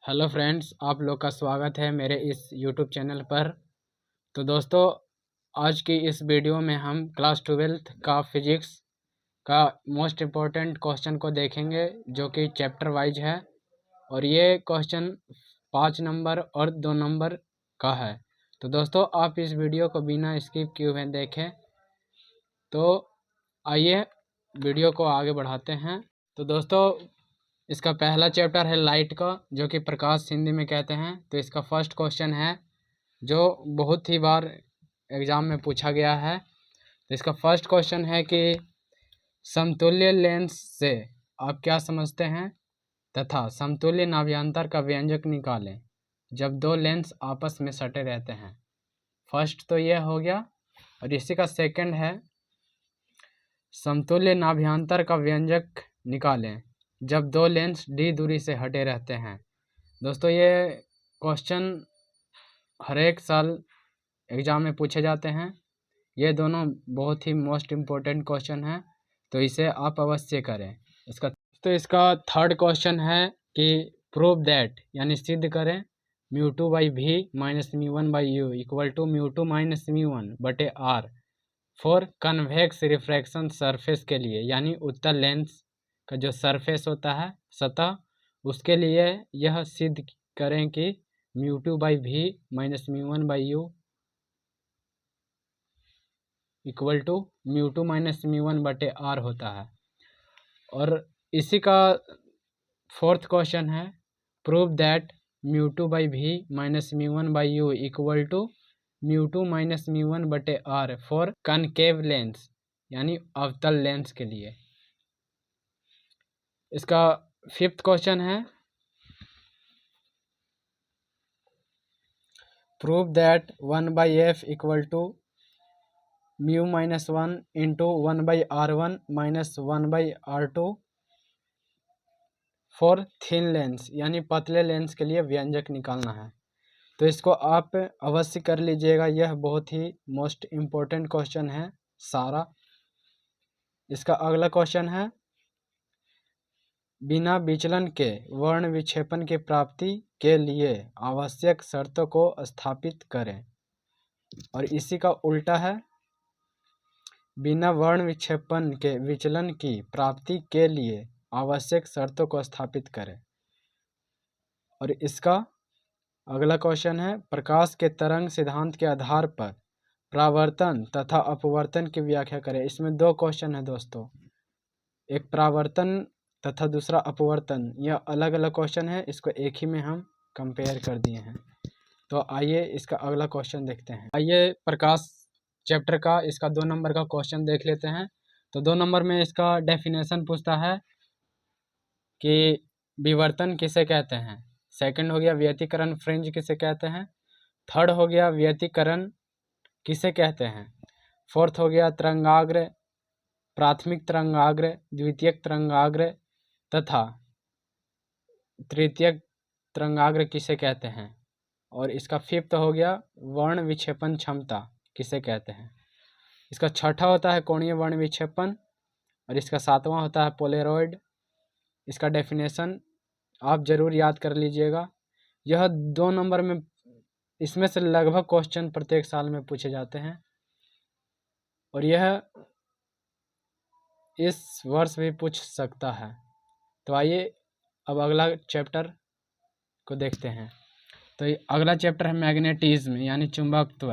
Hello friends, आप लोग का स्वागत है मेरे इस यूट्यूब चैनल पर। तो दोस्तों, आज की इस वीडियो में हम क्लास 12th का फिजिक्स का मोस्ट इम्पोर्टेंट क्वेश्चन को देखेंगे, जो कि चैप्टर वाइज है। और ये क्वेश्चन 5 नंबर और 2 नंबर का है। तो दोस्तों, आप इस वीडियो को बिना स्किप किए हुए देखें। तो आइए वीडियो को आगे बढ़ाते हैं। तो दोस्तों, इसका पहला चैप्टर है लाइट का, जो कि प्रकाश हिंदी में कहते हैं। तो इसका फर्स्ट क्वेश्चन है, जो बहुत ही बार एग्जाम में पूछा गया है। तो इसका फर्स्ट क्वेश्चन है कि समतुल्य लेंस से आप क्या समझते हैं, तथा समतुल्य नाभ्यंतर का व्यंजक निकालें जब दो लेंस आपस में सटे रहते हैं। फर्स्ट तो यह हो गया। और इसी का सेकंड है, समतुल्य नाभ्यंतर का व्यंजक निकालें जब दो लेंस d दूरी से हटे रहते हैं। दोस्तों, ये क्वेश्चन हर एक साल एग्ज़ाम में पूछे जाते हैं। ये दोनों बहुत ही मोस्ट इम्पोर्टेंट क्वेश्चन हैं, तो इसे आप अवश्य करें। इसका थर्ड क्वेश्चन है कि प्रूव दैट, यानी सिद्ध करें, μ2 by V minus μ1 by U equal to μ2 minus μ1 बटे R for convex refraction surface के लिए, यानी उत्तल लेंस का जो सरफेस होता है, सतह, उसके लिए यह सिद्ध करें कि μ2 by V minus μ1 by U equal to μ2 minus μ1 बटे आर होता है। और इसी का फोर्थ क्वेश्चन है, prove that μ2 by V minus μ1 by U equal to μ2 minus μ1 बटे आर फॉर कनकेव लेंस, यानी अवतल लेंस के लिए। इसका फिफ्थ क्वेश्चन है, prove that 1 by F equal to mu minus 1 into 1 by R1 minus 1 by R2 for thin lens, यानी पतले lens के लिए व्यंजक निकालना है। तो इसको आप अवश्य कर लीजिएगा, यह बहुत ही मोस्ट इम्पोर्टेंट क्वेश्चन है सारा। इसका अगला क्वेश्चन है, बिना विचलन के वर्ण विक्षेपण की प्राप्ति के लिए आवश्यक शर्तों को स्थापित करें। और इसी का उल्टा है, बिना वर्ण विक्षेपण के विचलन की प्राप्ति के लिए आवश्यक शर्तों को स्थापित करें। और इसका अगला क्वेश्चन है, प्रकाश के तरंग सिद्धांत के आधार पर परावर्तन तथा अपवर्तन की व्याख्या करें। इसमें दो क्वेश्चन है दोस्तों, एक परावर्तन तथा दूसरा अपवर्तन। यह अलग अलग क्वेश्चन है, इसको एक ही में हम कंपेयर कर दिए हैं। तो आइए इसका अगला क्वेश्चन देखते हैं। आइए प्रकाश चैप्टर का इसका 2 नंबर का क्वेश्चन देख लेते हैं। तो 2 नंबर में इसका डेफिनेशन पूछता है कि विवर्तन किसे कहते हैं। सेकंड हो गया व्यतिकरण फ्रिंज किसे कहते हैं। थर्ड हो गया व्यतिकरण किसे कहते हैं। फोर्थ हो गया तरंगाग्र, प्राथमिक तरंगाग्र, द्वितीयक तरंगाग्र तथा तृतीयक तरंगाग्र किसे कहते हैं। और इसका फिफ्थ हो गया वर्ण विक्षेपण क्षमता किसे कहते हैं। इसका छठा होता है कोणीय वर्ण विक्षेपण, और इसका सातवां होता है पोलेरॉइड। इसका डेफिनेशन आप जरूर याद कर लीजिएगा। यह 2 नंबर में, इसमें से लगभग क्वेश्चन प्रत्येक साल में पूछे जाते हैं, और यह इस वर्ष भी पूछ सकता है। तो आइए अब अगला चैप्टर को देखते हैं। तो अगला चैप्टर है मैग्नेटिज्म, यानी चुंबकत्व।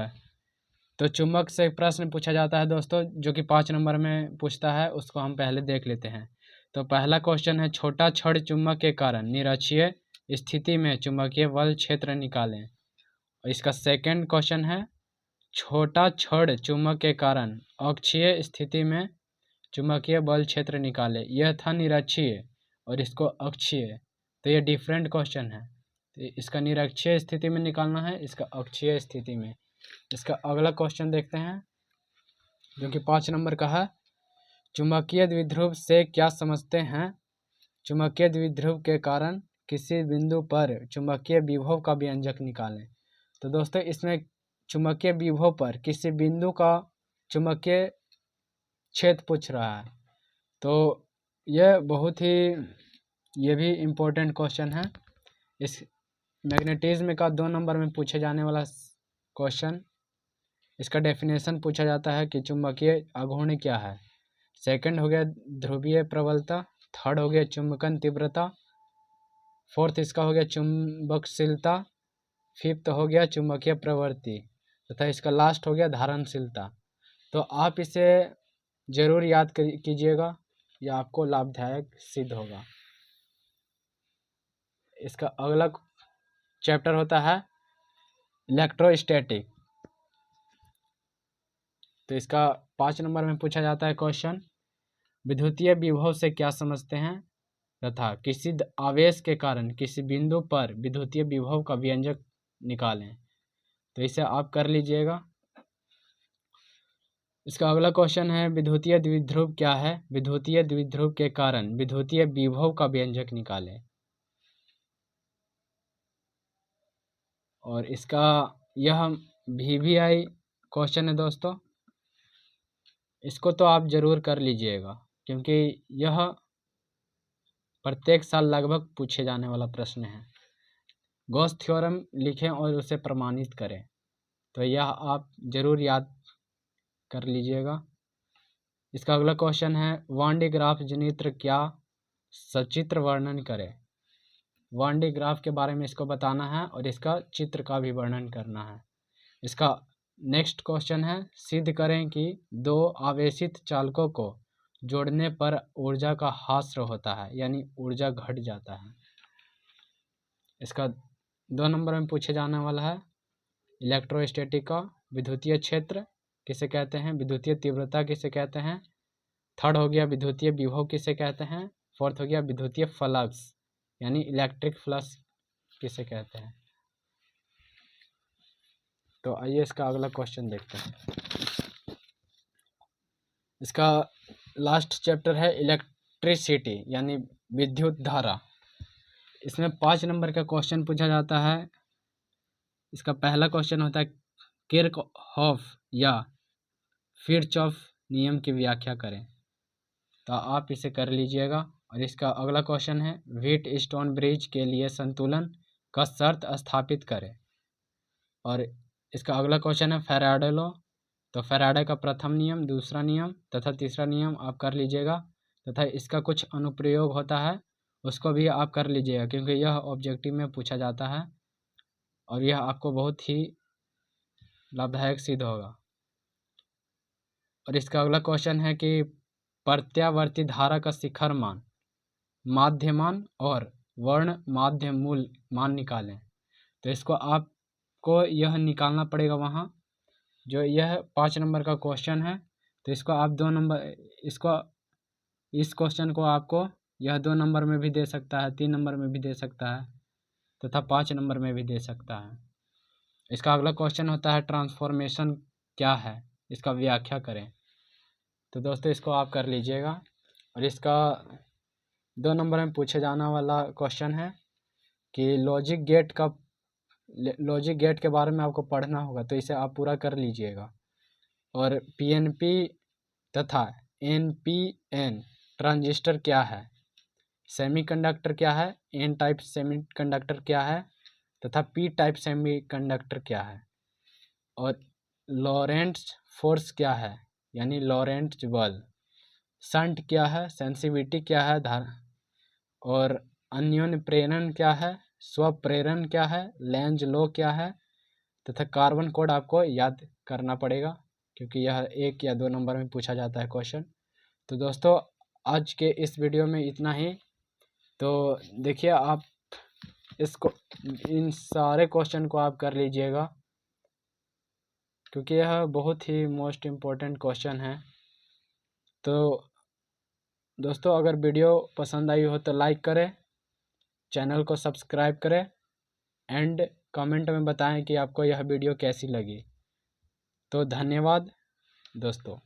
तो चुंबक से प्रश्न पूछा जाता है दोस्तों, जो कि 5 नंबर में पूछता है, उसको हम पहले देख लेते हैं। तो पहला क्वेश्चन है, छोटा छड़ चुंबक के कारण निरक्षीय स्थिति में चुंबकीय बल क्षेत्र निकालें। और इसका सेकंड क्वेश्चन है, छोटा छड़ चुंबक के कारण अक्षीय स्थिति में चुंबकीय बल क्षेत्र निकालें। यह था निरक्षीय और इसको अक्षीय, तो ये डिफरेंट क्वेश्चन है। तो इसका निरक्षीय स्थिति में निकालना है, इसका अक्षीय स्थिति में। इसका अगला क्वेश्चन देखते हैं, जो कि 5 नंबर का है, चुंबकीय द्विध्रुव से क्या समझते हैं। चुंबकीय द्विध्रुव के कारण किसी बिंदु पर चुंबकीय विभव का व्यंजक निकालें। तो दोस्तों, इसमें चुंबकीय विभव पर किसी बिंदु का चुंबकीय क्षेत्र पूछ रहा है। तो यह बहुत ही, ये भी इम्पोर्टेंट क्वेश्चन है। मैग्नेटिज्म का 2 नंबर में पूछे जाने वाला क्वेश्चन, इसका डेफिनेशन पूछा जाता है कि चुंबकीय आघूर्ण क्या है। सेकंड हो गया ध्रुवीय प्रबलता, थर्ड हो गया चुंबकन तीव्रता, फोर्थ इसका हो गया चुंबकशीलता, फिफ्थ हो गया चुंबकीय प्रवृत्ति तथा इसका लास्ट हो गया धारणशीलता। तो आप इसे जरूर याद कीजिएगा, यह आपको लाभदायक सिद्ध होगा। इसका अगला चैप्टर होता है इलेक्ट्रोस्टैटिक। तो इसका 5 नंबर में पूछा जाता है क्वेश्चन, विद्युतीय विभव से क्या समझते हैं तथा किसी आवेश के कारण किसी बिंदु पर विद्युतीय विभव का व्यंजक निकालें। तो इसे आप कर लीजिएगा। इसका अगला क्वेश्चन है विद्युतीय द्विध्रुव क्या है, विद्युतीय द्विध्रुव के कारण विद्युतीय विभव का व्यंजक निकालें। और इसका यह VVI क्वेश्चन है दोस्तों, इसको तो आप जरूर कर लीजिएगा क्योंकि यह प्रत्येक साल लगभग पूछे जाने वाला प्रश्न है। गॉस थ्योरम लिखें और उसे प्रमाणित करें। तो यह आप जरूर याद कर लीजिएगा। इसका अगला क्वेश्चन है वान डी ग्राफ जनित्र क्या, सचित्र वर्णन करें। वान डी ग्राफ के बारे में इसको बताना है और इसका चित्र का भी वर्णन करना है। इसका नेक्स्ट क्वेश्चन है सिद्ध करें कि दो आवेशित चालकों को जोड़ने पर ऊर्जा का ह्रास होता है, यानी ऊर्जा घट जाता है। इसका 2 नंबर में पूछे जाने वाला है इलेक्ट्रोस्टैटिक का विद्युतीय क्षेत्र किसे कहते हैं, विद्युतीय तीव्रता किसे कहते हैं, थर्ड हो गया विद्युतीय विभव किसे कहते हैं, फोर्थ हो गया विद्युतीय फ्लक्स यानी इलेक्ट्रिक फ्लक्स किसे कहते हैं। तो आइए इसका अगला क्वेश्चन देखते हैं। इसका लास्ट चैप्टर है इलेक्ट्रिसिटी यानी विद्युत धारा। इसमें 5 नंबर का क्वेश्चन पूछा जाता है। इसका पहला क्वेश्चन होता है किरचॉफ या किरचॉफ नियम की व्याख्या करें। तो आप इसे कर लीजिएगा। और इसका अगला क्वेश्चन है व्हीट स्टोन ब्रिज के लिए संतुलन का शर्त स्थापित करें। और इसका अगला क्वेश्चन है फैराडे लॉ। तो फैराडे का प्रथम नियम, दूसरा नियम तथा तीसरा नियम आप कर लीजिएगा तथा इसका कुछ अनुप्रयोग होता है उसको भी आप कर लीजिएगा क्योंकि यह ऑब्जेक्टिव में पूछा जाता है और यह आपको बहुत ही लाभदायक सिद्ध होगा। और इसका अगला क्वेश्चन है कि प्रत्यावर्ती धारा का शिखर मान, माध्य मान और वर्ण माध्य मूल मान निकालें। तो इसको आपको यह निकालना पड़ेगा वहाँ, जो यह 5 नंबर का क्वेश्चन है। तो इसको आप 2 नंबर, इस क्वेश्चन को आपको यह 2 नंबर में भी दे सकता है, 3 नंबर में भी दे सकता है तथा 5 नंबर में भी दे सकता है। इसका अगला क्वेश्चन होता है ट्रांसफॉर्मेशन क्या है, इसका व्याख्या करें। तो दोस्तों इसको आप कर लीजिएगा। और इसका 2 नंबर में पूछे जाने वाला क्वेश्चन है कि लॉजिक गेट के बारे में आपको पढ़ना होगा, तो इसे आप पूरा कर लीजिएगा। और PNP तथा NPN ट्रांजिस्टर क्या है, सेमीकंडक्टर क्या है, N टाइप सेमीकंडक्टर क्या है तथा P टाइप सेमीकंडक्टर क्या है, और लॉरेंट्ज फोर्स क्या है यानी लॉरेंट्ज बल, शंट क्या है, सेंसिटिविटी क्या है, और अन्योन्य प्रेरण क्या है, स्वप्रेरण क्या है, लेंज लॉ क्या है तथा कार्बन कोड आपको याद करना पड़ेगा क्योंकि यह 1 या 2 नंबर में पूछा जाता है क्वेश्चन। तो दोस्तों आज के इस वीडियो में इतना ही। तो देखिए आप इसको, इन सारे क्वेश्चन को आप कर लीजिएगा क्योंकि यह बहुत ही मोस्ट इम्पोर्टेंट क्वेश्चन है। तो दोस्तों अगर वीडियो पसंद आई हो तो लाइक करें, चैनल को सब्सक्राइब करें एंड कमेंट में बताएं कि आपको यह वीडियो कैसी लगी। तो धन्यवाद दोस्तों।